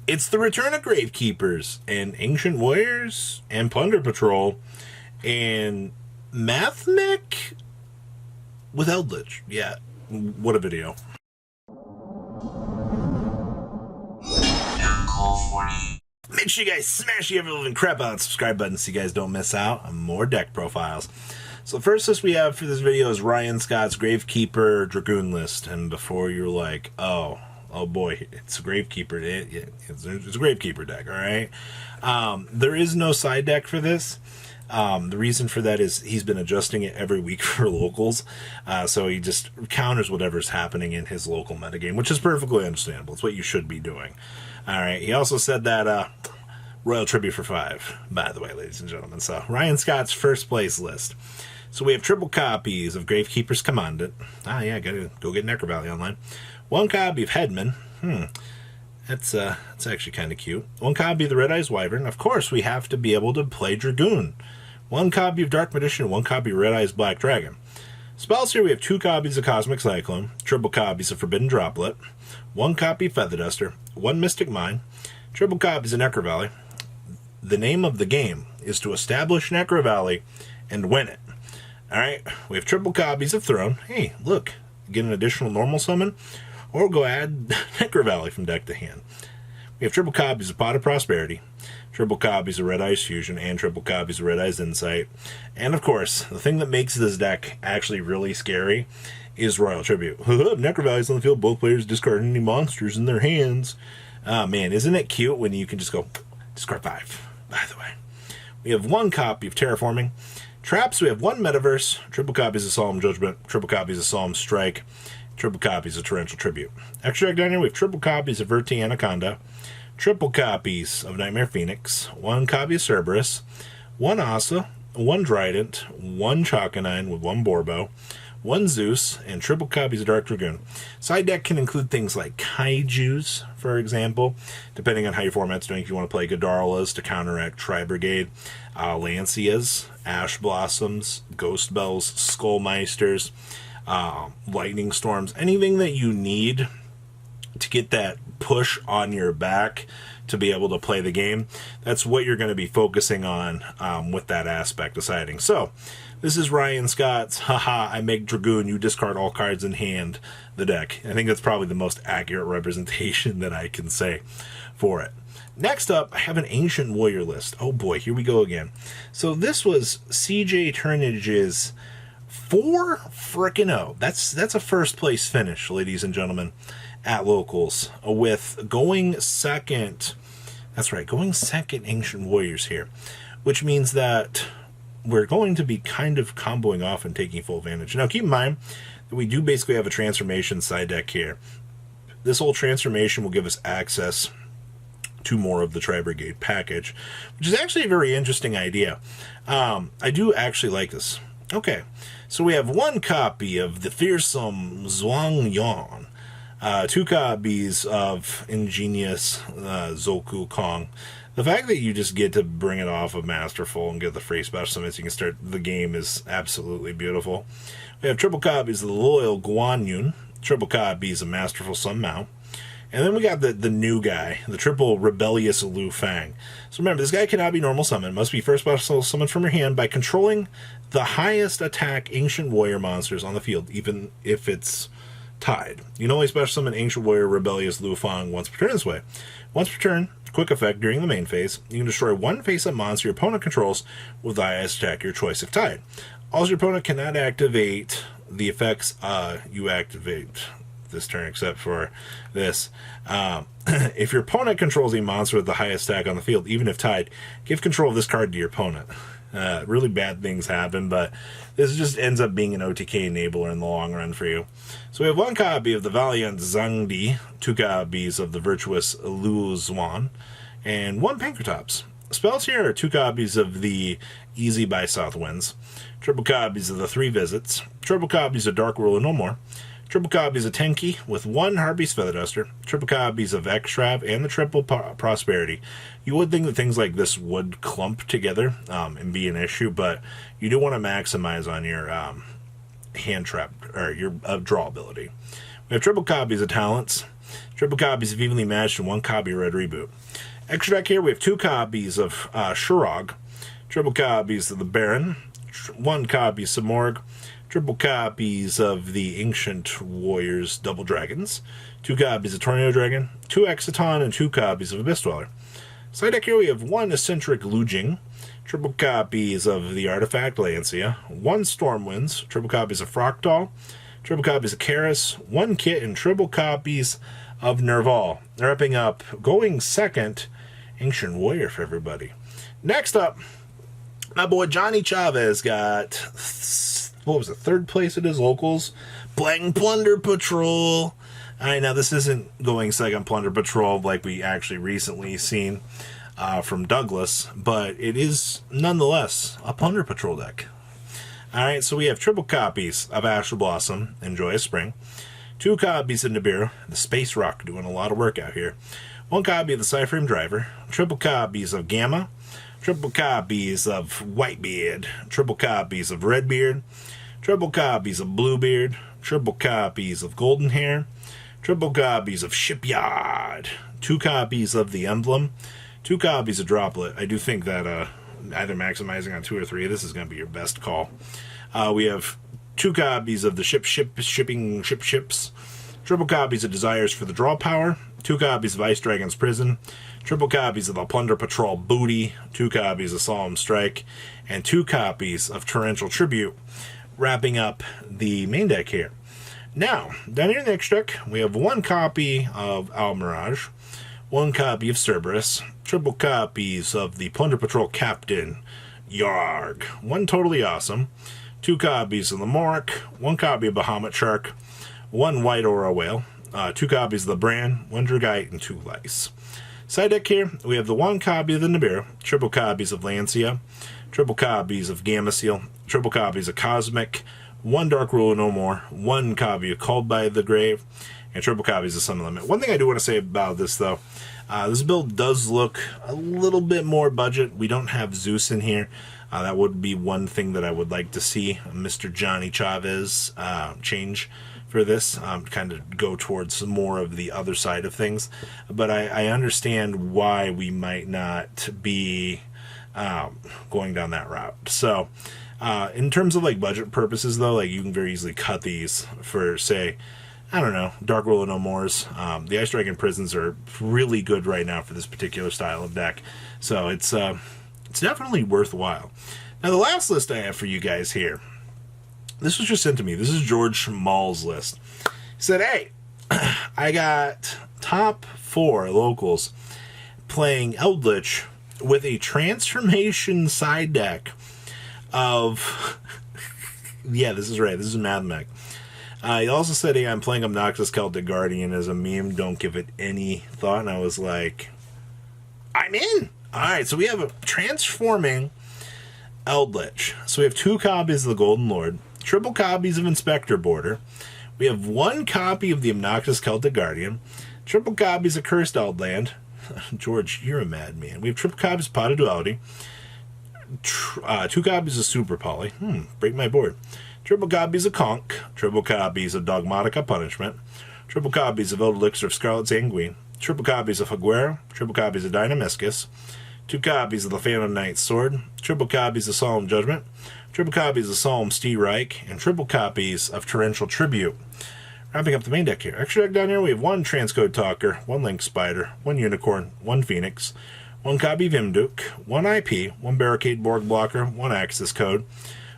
It's the return of Gravekeepers and Ancient Warriors and Plunder Patrol and Math Mech with Eldlich. Yeah, what a video. Make sure you guys smash the ever-living crap out of the subscribe button so you guys don't miss out on more deck profiles. So the first list we have for this video is Ryan Scott's Gravekeeper Dragoon list. And before you're like, oh boy, it's a Gravekeeper. It's a Gravekeeper deck, all right? There is no side deck for this. The reason for that is he's been adjusting it every week for locals. So he just counters whatever's happening in his local metagame, which is perfectly understandable. It's what you should be doing. All right. He also said that Royal Tribute for 5, by the way, ladies and gentlemen. So Ryan Scott's first place list. So we have triple copies of Gravekeeper's Commandant. Yeah, gotta go get Necro Valley online. 1 copy of Headman. That's actually kind of cute. 1 copy of the Red Eyes Wyvern. Of course, we have to be able to play Dragoon. 1 copy of Dark Magician. 1 copy of Red Eyes Black Dragon. Spells here, we have 2 copies of Cosmic Cyclone. Triple copies of Forbidden Droplet. 1 copy of Feather Duster. 1 Mystic Mine. Triple copies of Necro Valley. The name of the game is to establish Necro Valley and win it. Alright, we have triple copies of Throne. Hey, look, get an additional normal summon, or go add Necro Valley from deck to hand. We have triple copies of Pot of Prosperity, triple copies of Red Eyes Fusion, and triple copies of Red Eyes Insight. And of course, the thing that makes this deck actually really scary is Royal Tribute. Necro Valley's on the field, both players discard any monsters in their hands. Man, isn't it cute when you can just go, discard 5, by the way. We have 1 copy of Terraforming. Traps, we have 1 Metaverse, triple copies of Solemn Judgment, triple copies of Solemn Strike, triple copies of Torrential Tribute. Extra down here, we have triple copies of Verti Anaconda, triple copies of Nightmare Phoenix, 1 copy of Cerberus, 1 Asa, 1 Trident, 1 Chakanine with 1 Borbo, 1 Zeus, and triple copies of Dark Dragoon. Side deck can include things like Kaijus, for example, depending on how your format's doing. If you want to play Godarlas to counteract Tri-Brigade, Lancias, Ash Blossoms, Ghost Bells, Skullmeisters, Lightning Storms, anything that you need to get that push on your back to be able to play the game, that's what you're going to be focusing on with that aspect deciding. So, this is Ryan Scott's, haha, I make Dragoon, you discard all cards in hand, the deck. I think that's probably the most accurate representation that I can say for it. Next up, I have an Ancient Warrior list. Oh boy, here we go again. So this was CJ TURNAGE's 4-0. That's a first place finish, ladies and gentlemen, at locals, with going second. That's right, going second Ancient Warriors here, which means that we're going to be kind of comboing off and taking full advantage. Now, keep in mind that we do basically have a transformation side deck here. This whole transformation will give us access to more of the Tri-Brigade package, which is actually a very interesting idea. I do actually like this. Okay, so we have 1 copy of the fearsome Zhuang Yan, 2 copies of Ingenious Zoku Kong. The fact that you just get to bring it off of Masterful and get the free special summons, you can start the game, is absolutely beautiful. We have triple copies of the Loyal Guan Yun, triple copies of Masterful Sun Mao, and then we got the new guy, the triple Rebellious Lu Fang. So remember, this guy cannot be normal summon. Must be first special summon from your hand by controlling the highest attack Ancient Warrior monsters on the field, even if it's tied. You can only special summon Ancient Warrior Rebellious Lu Fang once per turn this way. Once per turn, quick effect during the main phase, you can destroy 1 face-up monster your opponent controls with the highest attack your choice if tied. Also, your opponent cannot activate the effects you activate this turn, except for this. If your opponent controls a monster with the highest attack on the field, even if tied, give control of this card to your opponent. Really bad things happen, but this just ends up being an OTK enabler in the long run for you. So we have 1 copy of the Valiant Zhangdi, 2 copies of the Virtuous Lu Zuan, and 1 Pankratops. Spells here are 2 copies of the Easy by Southwinds, triple copies of the 3 Visits, triple copies of Dark Ruler No More, triple copies of Tenki with 1 Harpy's Feather Duster, triple copies of Extrav, and the triple Prosperity. You would think that things like this would clump together and be an issue, but you do want to maximize on your hand trap, or your draw ability. We have triple copies of Talents, triple copies of Evenly Matched, and 1 copy of Red Reboot. Extra deck here, we have 2 copies of Shurog, triple copies of the Baron, 1 copy of Samorg, triple copies of the Ancient Warriors Double Dragons, 2 copies of Tornado Dragon, 2 Exciton, and 2 copies of Abyss Dweller. Side deck here we have 1 Eccentric Lujing, triple copies of the Artifact Lancia, 1 Stormwinds, triple copies of Fractal, triple copies of Karis, 1 Kit, and triple copies of Nerval. Wrapping up, going second, Ancient Warrior for everybody. Next up, my boy Johnny Chavez got, what was it, 3rd place at his locals, playing Plunder Patrol. Alright, now this isn't going second Plunder Patrol like we actually recently seen from Douglas, but it is nonetheless a Plunder Patrol deck. Alright, so we have triple copies of Astral Blossom and Joyous Spring, 2 copies of Nibiru, the Space Rock doing a lot of work out here, 1 copy of the Cyframe Driver, triple copies of Gamma, triple copies of Whitebeard, triple copies of Redbeard, triple copies of Bluebeard, triple copies of Golden Hair, triple copies of Shipyard, 2 copies of the Emblem, 2 copies of Droplet. I do think that either maximizing on 2 or 3, this is going to be your best call. We have 2 copies of the Ships, triple copies of Desires for the Draw Power, 2 copies of Ice Dragon's Prison, triple copies of the Plunder Patrol Booty, 2 copies of Solemn Strike, and 2 copies of Torrential Tribute, wrapping up the main deck here. Now, down here in the extra deck, we have 1 copy of Almirage, 1 copy of Cerberus, triple copies of the Plunder Patrol Captain, Yarg, 1 Totally Awesome, 2 copies of the Morik, 1 copy of Bahamut Shark, 1 White Aura Whale, 2 copies of the Bran, 1 Dragite, and 2 Lice. Side deck here, we have the 1 copy of the Nibiru, triple copies of Lancia, triple copies of Gamma Seal, triple copies of Cosmic, 1 Dark Ruler No More, 1 copy of Called by the Grave, and triple copies of Sun Limit. One thing I do want to say about this, though, this build does look a little bit more budget. We don't have Zeus in here. That would be one thing that I would like to see Mr. Johnny Chavez change for this, kind of go towards more of the other side of things. But I understand why we might not be going down that route. So in terms of like budget purposes, though, like you can very easily cut these for, say, I don't know, Dark Ruler No Mores. The Ice Dragon Prisons are really good right now for this particular style of deck. So it's definitely worthwhile. Now, the last list I have for you guys here, this was just sent to me. This is George Mall's list. He said, hey, I got top 4 locals playing Eldlich with a transformation side deck of... yeah, this is right. This is Mad Mech. He also said, hey, I'm playing Obnoxious Celtic Guardian as a meme. Don't give it any thought. And I was like, I'm in. All right, so we have a transforming Eldlich. So we have 2 copies of the Golden Lord, triple copies of Inspector Border. We have 1 copy of the Obnoxious Celtic Guardian, triple copies of Cursed Eldland. George, you're a madman. We have triple copies of Pot of Duality, 2 copies of Super Poly. Break my board. Triple copies of Conch, triple copies of Dogmatica Punishment, triple copies of Old Elixir of Scarlet Sanguine, triple copies of Haguera, triple copies of Dynamiscus, 2 copies of the Phantom Knight's Sword, triple copies of Solemn Judgment, triple copies of Solemn Stee Reich, and triple copies of Torrential Tribute. Wrapping up the main deck here. Extra deck down here, we have 1 Transcode Talker, 1 Link Spider, 1 Unicorn, 1 Phoenix, 1 copy of Imduk, 1 IP, 1 Barricade Borg Blocker, 1 Axis Code,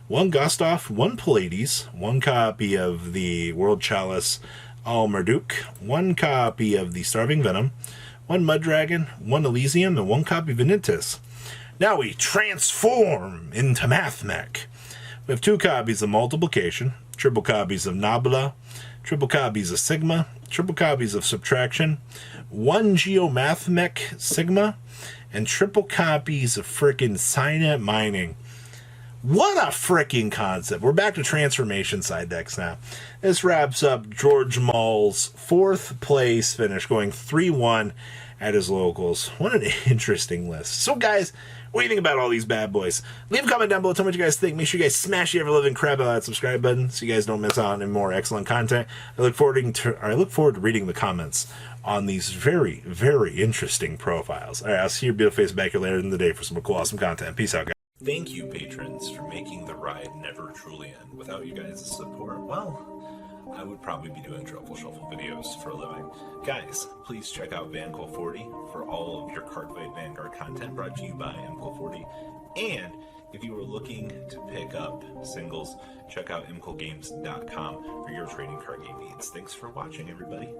1 Gustav, 1 Pallades, 1 copy of the World Chalice Al Marduk, 1 copy of the Starving Venom, 1 Mud Dragon, 1 Elysium, and 1 copy of Venintis. Now we transform into Math Mech. We have 2 copies of Multiplication, triple copies of Nabla, triple copies of Sigma, triple copies of Subtraction, 1 Geomath Mech Sigma, and triple copies of frickin' Signet Mining. What a freaking concept. We're back to transformation side decks now. This wraps up George Mall's 4th place finish, going 3-1 at his locals. What an interesting list. So guys, what do you think about all these bad boys? Leave a comment down below. Tell me what you guys think. Make sure you guys smash the ever-living crap out of that subscribe button so you guys don't miss out on any more excellent content. I look forward to reading the comments on these very, very interesting profiles. All right, I'll see your beautiful face back here later in the day for some cool, awesome content. Peace out, guys. Thank you, patrons, for making the ride never truly end. Without you guys' support, well, I would probably be doing Truffle Shuffle videos for a living. Guys, please check out VanCool40 for all of your Cardfight Vanguard content brought to you by MCool40. And if you are looking to pick up singles, check out mcoolgames.com for your trading card game needs. Thanks for watching, everybody.